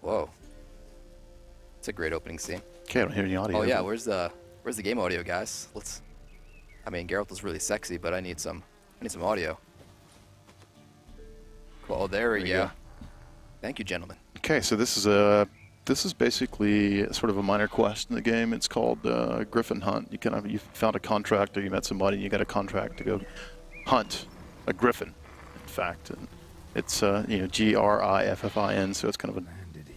Whoa. It's a great opening scene. Okay, I don't hear any audio. Oh yeah, where's the game audio, guys? I mean, Geralt was really sexy, but I need some audio. Cool. Oh, there we go. Thank you, gentlemen. Okay, so this is basically sort of a minor quest in the game. It's called Griffin Hunt. You found a contract, or you met somebody, and you got a contract to go hunt a griffin. In fact, and it's Griffin, so it's kind of a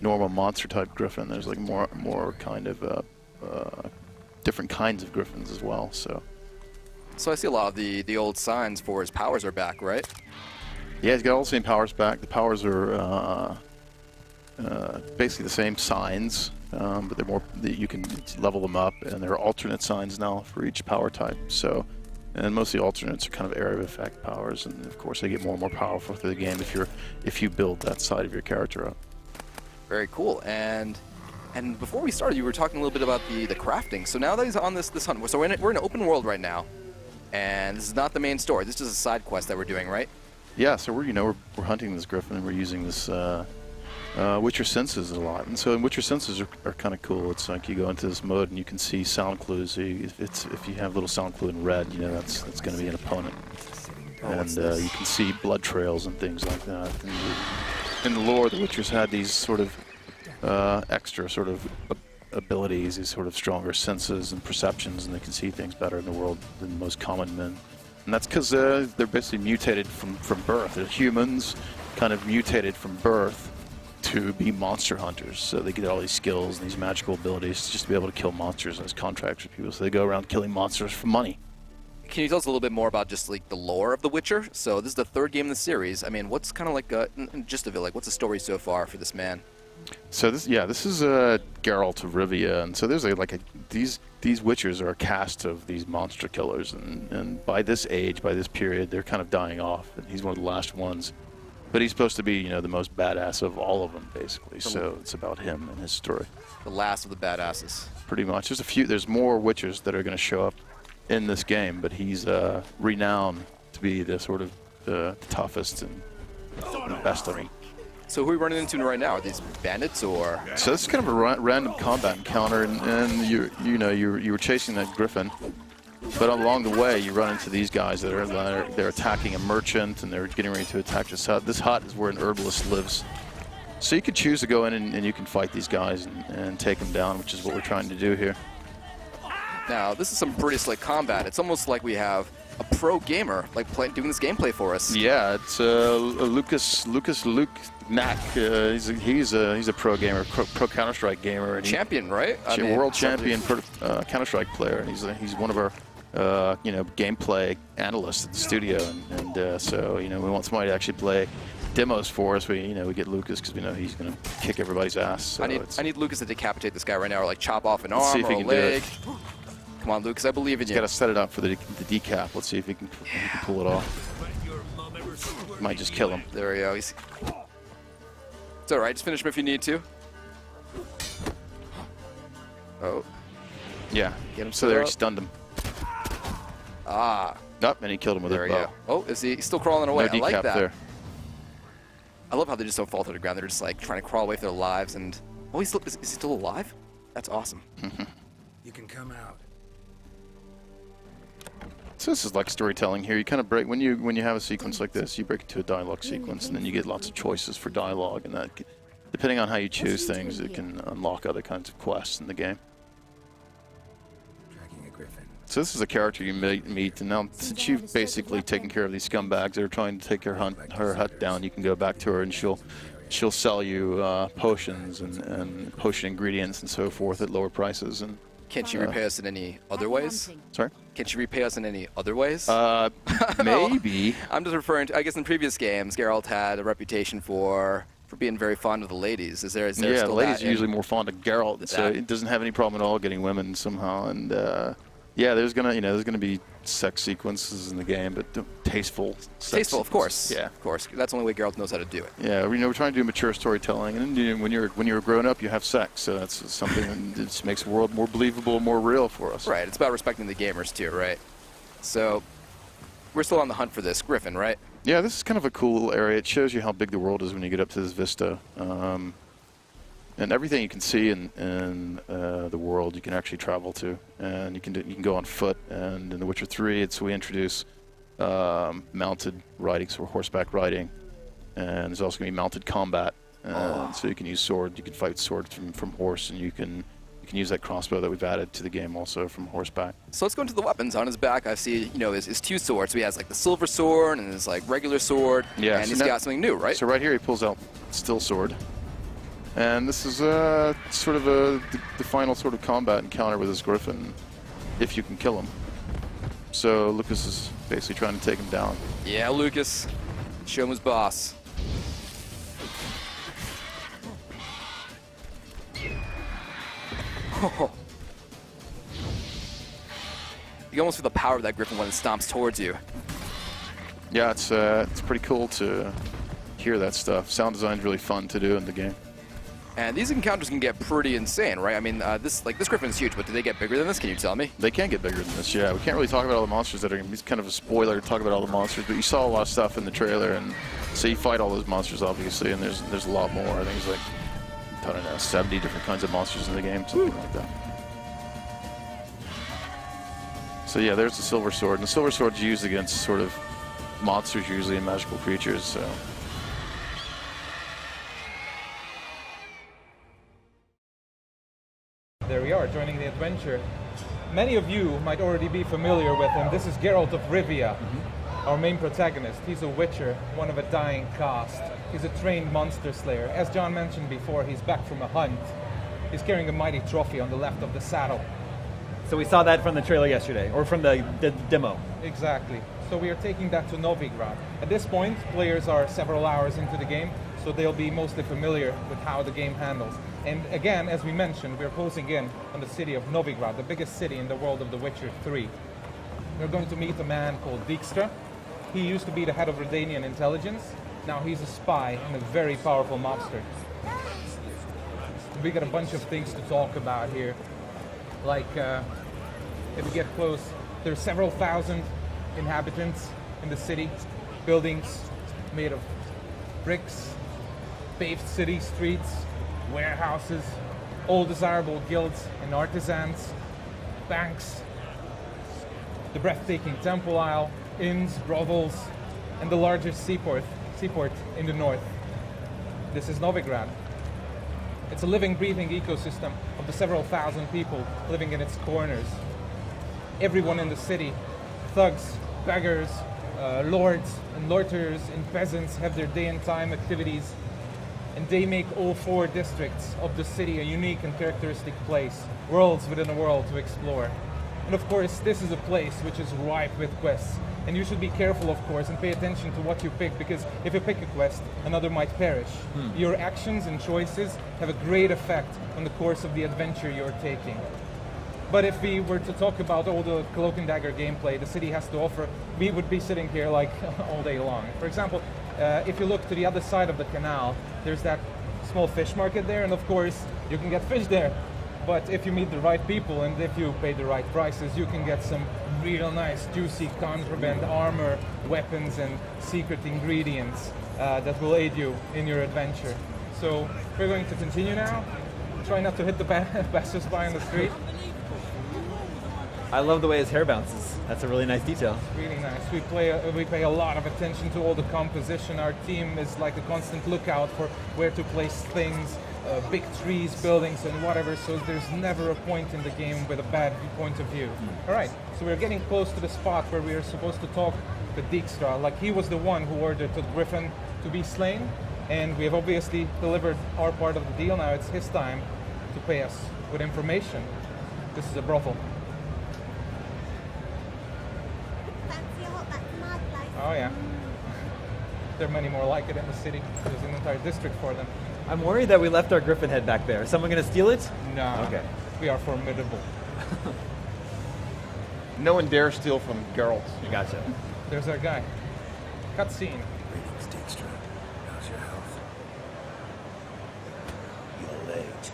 normal monster type griffin. There's like more kind of different kinds of griffins as well. So I see a lot of the old signs for his powers are back, right? Yeah, he's got all the same powers back. The powers are basically the same signs, but they're more. You can level them up, and there are alternate signs now for each power type. So, and most of the alternates are kind of area of effect powers, and of course they get more and more powerful through the game if you build that side of your character up. Very cool. And before we started, you were talking a little bit about the crafting. So now that he's on this hunt, so we're in an open world right now, and this is not the main story. This is a side quest that we're doing, right? Yeah. So we're hunting this griffin, and we're using this Witcher senses a lot. And so Witcher senses are kind of cool. It's like you go into this mode and you can see sound clues. So if you have a little sound clue in red, you know that's going to be an opponent. And you can see blood trails and things like that. And in the lore, the Witchers had these sort of extra sort of abilities, these sort of stronger senses and perceptions, and they can see things better in the world than most common men. And that's because they're basically mutated from birth. They're humans, kind of mutated from birth to be monster hunters. So they get all these skills and these magical abilities just to be able to kill monsters as contracts with people. So they go around killing monsters for money. Can you tell us a little bit more about just like the lore of The Witcher? So this is the third game in the series. I mean, what's kind of like gist of it? Like, what's the story so far for this man? So this is Geralt of Rivia, and so there's these Witchers are a cast of these monster killers, and by this age, by this period, they're kind of dying off. And he's one of the last ones, but he's supposed to be the most badass of all of them, basically. So it's about him and his story. The last of the badasses. Pretty much. There's more Witchers that are going to show up in this game, but he's renowned to be the sort of the toughest and best of them. So who are we running into right now? Are these bandits or? So this is kind of a random combat encounter, and you were chasing that griffin, but along the way you run into these guys they're attacking a merchant, and they're getting ready to attack this hut. This hut is where an herbalist lives. So you can choose to go in and you can fight these guys and take them down, which is what we're trying to do here. Now this is some pretty slick combat. It's almost like we have a pro gamer doing this gameplay for us. Yeah, it's Luke Knack. He's a pro gamer, pro Counter-Strike gamer, and champion, right? World champion Counter-Strike player, and he's one of our gameplay analysts at the studio, and so we want somebody to actually play demos for us. We get Lucas because we know he's going to kick everybody's ass. So I need Lucas to decapitate this guy right now, or like chop off an arm or a leg. Come on, Lucas, I believe in you. He's got to set it up for the decap. Let's see if he can pull it off. Might just kill him. There we go. It's all right. Just finish him if you need to. Oh. Yeah. Get him. So there, he stunned him. Ah. Nope, and he killed him with there a bow. Oh, is he still crawling away? No decap I like that. there. I love how they just don't fall to the ground. They're just like trying to crawl away for their lives. And is he still alive? That's awesome. You can come out. So this is like storytelling here. You kind of break when you have a sequence like this. You break it to a dialogue sequence, and then you get lots of choices for dialogue, and that, depending on how you choose things, it can unlock other kinds of quests in the game. Tracking a griffin. So this is a character you meet, and now since you've basically taken care of these scumbags that are trying to take her hut down, you can go back to her, and she'll sell you potions and potion ingredients and so forth at lower prices. And can't you repay us in any other ways? Sorry? Can't you repay us in any other ways? Maybe. I'm just referring to, I guess in previous games, Geralt had a reputation for being very fond of the ladies. Is there yeah, still the ladies that are usually more fond of Geralt, so it doesn't have any problem at all getting women somehow. And yeah, there's gonna be sex sequences in the game, but tasteful. Tasteful, of course. Yeah, of course. That's the only way Geralt knows how to do it. Yeah, we're trying to do mature storytelling, and when you're grown up, you have sex, so that's something that just makes the world more believable, more real for us. Right. It's about respecting the gamers too, right? So we're still on the hunt for this griffin, right? Yeah, this is kind of a cool area. It shows you how big the world is when you get up to this vista. And everything you can see in the world, you can actually travel to, and you can go on foot. And in The Witcher 3, we introduce mounted riding, so horseback riding, and there's also going to be mounted combat. So you can use sword, you can fight sword from horse, and you can use that crossbow that we've added to the game also from horseback. So let's go into the weapons. On his back, I see, his two swords. So he has like the silver sword and his like regular sword. Yeah, and so he's got something new, right? So right here he pulls out still sword. And this is sort of the final sort of combat encounter with his griffin, if you can kill him. So Lucas is basically trying to take him down. Yeah, Lucas. Show him his boss. You almost feel the power of that griffin when it stomps towards you. Yeah, it's pretty cool to hear that stuff. Sound design's really fun to do in the game. And these encounters can get pretty insane, right? I mean, this griffin is huge, but do they get bigger than this? Can you tell me? They can get bigger than this, yeah. We can't really talk about all the monsters that are going to be kind of a spoiler to talk about all the monsters, but you saw a lot of stuff in the trailer, and so you fight all those monsters, obviously, and there's a lot more. I think there's like, I don't know, 70 different kinds of monsters in the game, something like that. So yeah, there's the silver sword, and the silver sword's used against sort of monsters usually and magical creatures, so. There we are, joining the adventure. Many of you might already be familiar with him. This is Geralt of Rivia, our main protagonist. He's a witcher, one of a dying caste. He's a trained monster slayer. As John mentioned before, he's back from a hunt. He's carrying a mighty trophy on the left of the saddle. So we saw that from the trailer yesterday, or from the demo. Exactly. So we are taking that to Novigrad. At this point, players are several hours into the game, so they'll be mostly familiar with how the game handles. And again, as we mentioned, we're closing in on the city of Novigrad, the biggest city in the world of The Witcher 3. We're going to meet a man called Dijkstra. He used to be the head of Redanian intelligence. Now he's a spy and a very powerful mobster. We got a bunch of things to talk about here. Like, if we get close, there's several thousand inhabitants in the city, buildings made of bricks, paved city streets, warehouses, all desirable guilds and artisans, banks, the breathtaking temple isle, inns, brothels, and the largest seaport in the north. This is Novigrad. It's a living, breathing ecosystem of the several thousand people living in its corners. Everyone in the city, thugs, beggars, lords and loiterers and peasants have their day and time activities, and they make all four districts of the city a unique and characteristic place, worlds within a world to explore. And of course, this is a place which is ripe with quests. And you should be careful, of course, and pay attention to what you pick, because if you pick a quest, another might perish. Your actions and choices have a great effect on the course of the adventure you're taking. But if we were to talk about all the Cloak and Dagger gameplay the city has to offer, we would be sitting here like all day long. For example, if you look to the other side of the canal, there's that small fish market there, and of course, you can get fish there. But if you meet the right people and if you pay the right prices, you can get some real nice, juicy contraband armor, weapons, and secret ingredients that will aid you in your adventure. So we're going to continue now. Try not to hit the passers-by on the street. I love the way his hair bounces. That's a really nice detail. Really nice. We pay a lot of attention to all the composition. Our team is like a constant lookout for where to place things, big trees, buildings, and whatever, so there's never a point in the game with a bad point of view. All right, so we're getting close to the spot where we are supposed to talk to Dijkstra. Like, he was the one who ordered the griffin to be slain, and we have obviously delivered our part of the deal. Now it's his time to pay us with information. This is a brothel. Oh yeah. There are many more like it in the city. There's an entire district for them. I'm worried that we left our griffin head back there. Is someone going to steal it? No. Okay. We are formidable. No one dare steal from Geralt. Gotcha. There's our guy. Cutscene. Greetings, Dijkstra. How's your health? You're late.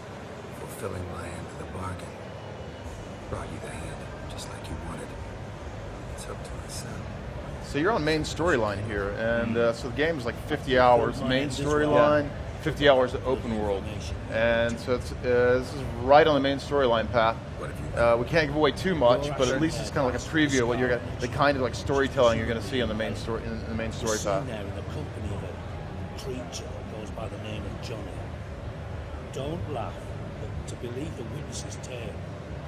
Fulfilling my end of the bargain. Brought you the hand, just like you wanted. It's up to my son. So you're on main storyline here, and so the game is like 50 hours. Main storyline, 50 hours of open world. And so it's, this is right on the main storyline path. We can't give away too much, but at least it's kind of like a preview of what you're gonna, the kind of like storytelling you're going to see on the main story in the main story path. There in the company of a creature that goes by the name of Johnny. Don't laugh, but to believe the witness's tale,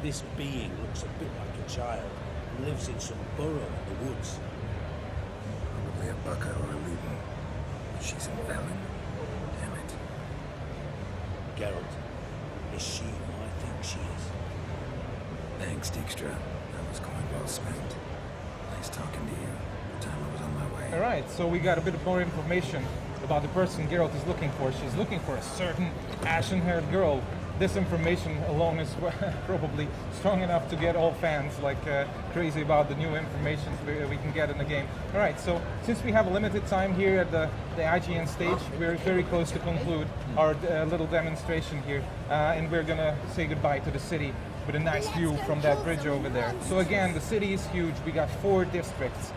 this being looks a bit like a child and lives in some burrow in the woods. Probably a bucka or a Luton. She's in Velen. Damn it. Geralt, is she who I think she is? Thanks, Dijkstra. That was going well spent. Nice talking to you. The time I was on my way. All right, so we got a bit more information about the person Geralt is looking for. She's looking for a certain ashen-haired girl. This information alone is probably strong enough to get all fans like crazy about the new information we can get in the game. All right, so since we have a limited time here at the IGN stage, we're very close to conclude our little demonstration here, and we're gonna say goodbye to the city with a nice view from that bridge over there. So again, the city is huge. We got 4 districts.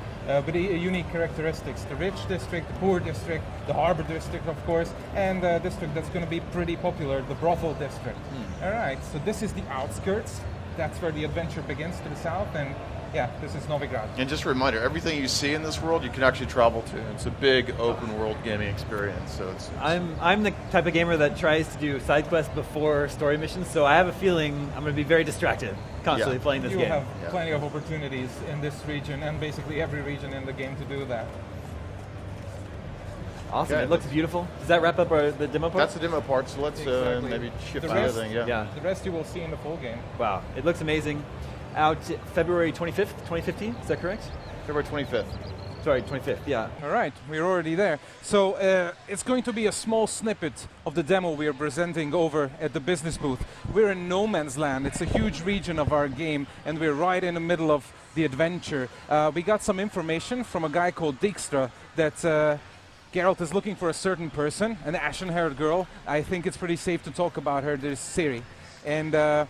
With unique characteristics: the rich district, the poor district, the harbor district, of course, and a district that's going to be pretty popular, the brothel district. All right, so this is the outskirts. That's where the adventure begins to the south, and yeah, this is Novigrad. And just a reminder, everything you see in this world, you can actually travel to. It's a big open world gaming experience. So it's I'm the type of gamer that tries to do side quests before story missions, so I have a feeling I'm going to be very distracted constantly playing this You game. have plenty of opportunities in this region, and basically every region in the game to do that. Awesome, Okay. it looks beautiful. Does that wrap up the demo part? That's the demo part. So let's Exactly. maybe shift The to the other rest- thing. Yeah. The rest you will see in the full game. Wow, it looks amazing. Out February 25th, 2015, is that correct? February 25th. Sorry, 25th, yeah. All right, we're already there. So it's going to be a small snippet of the demo we are presenting over at the business booth. We're in no man's land. It's a huge region of our game, and we're right in the middle of the adventure. We got some information from a guy called Dijkstra that Geralt is looking for a certain person, an ashen-haired girl. I think it's pretty safe to talk about her. There's Ciri. And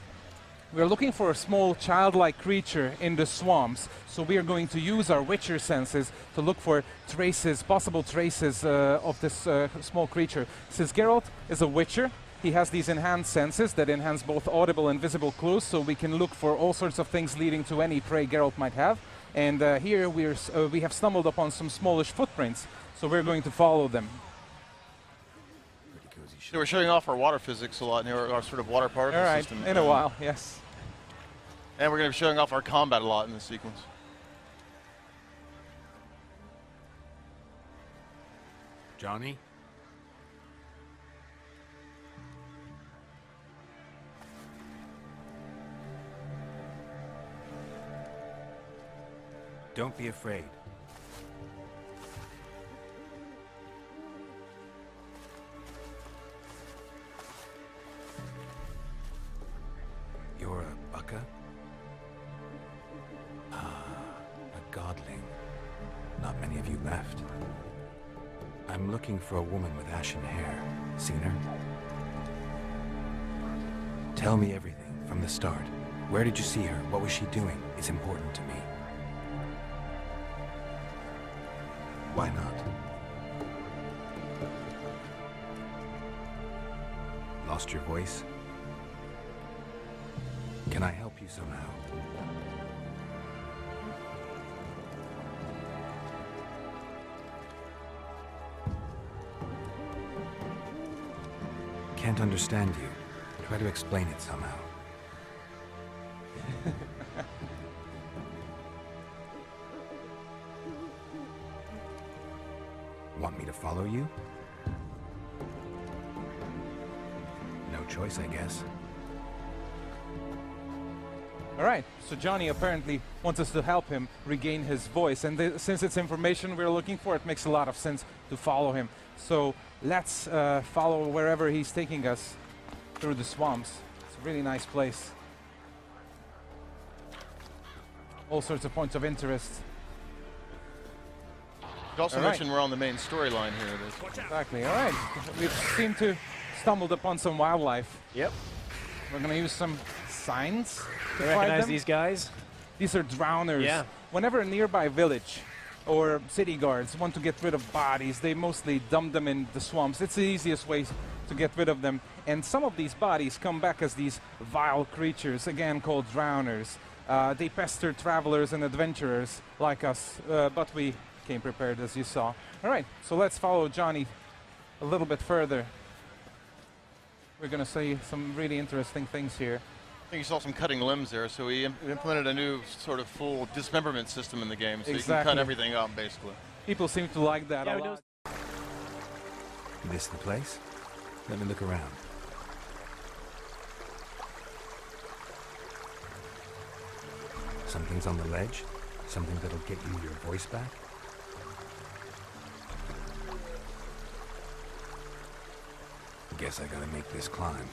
we're looking for a small childlike creature in the swamps, so we are going to use our Witcher senses to look for traces, possible traces of this small creature. Since Geralt is a Witcher, he has these enhanced senses that enhance both audible and visible clues, so we can look for all sorts of things leading to any prey Geralt might have. And here we have stumbled upon some smallish footprints, so we're going to follow them. So we're showing off our water physics a lot, and our sort of water particle All right, system. in a while, yes. And we're going to be showing off our combat a lot in this sequence. Johnny? Don't be afraid. You're a bucka? Ah, a godling. Not many of you left. I'm looking for a woman with ashen hair. Seen her? Tell me everything from the start. Where did you see her? What was she doing? It's important to me. Why not? Lost your voice? Can I help you somehow? Can't understand you. Try to explain it somehow. Want me to follow you? No choice, I guess. All right, so Johnny apparently wants us to help him regain his voice, and since it's information we're looking for, it makes a lot of sense to follow him. So let's follow wherever he's taking us through the swamps. It's a really nice place. All sorts of points of interest. You also All right. mentioned we're on the main storyline here. Exactly, all right. We've seemed to stumbled upon some wildlife. Yep. We're gonna use some signs to You find recognize them. these guys? These are drowners. Yeah. Whenever a nearby village or city guards want to get rid of bodies, they mostly dump them in the swamps. It's the easiest way to get rid of them. And some of these bodies come back as these vile creatures, again called drowners. They pester travelers and adventurers like us, but we came prepared, as you saw. All right, so let's follow Johnny a little bit further. We're going to see some really interesting things here. I think you saw some cutting limbs there, so we implemented a new sort of full dismemberment system in the game, so you can cut everything up, basically. People seem to like that a lot. This the place? Let me look around. Something's on the ledge? Something that'll get you your voice back? Guess I gotta make this climb.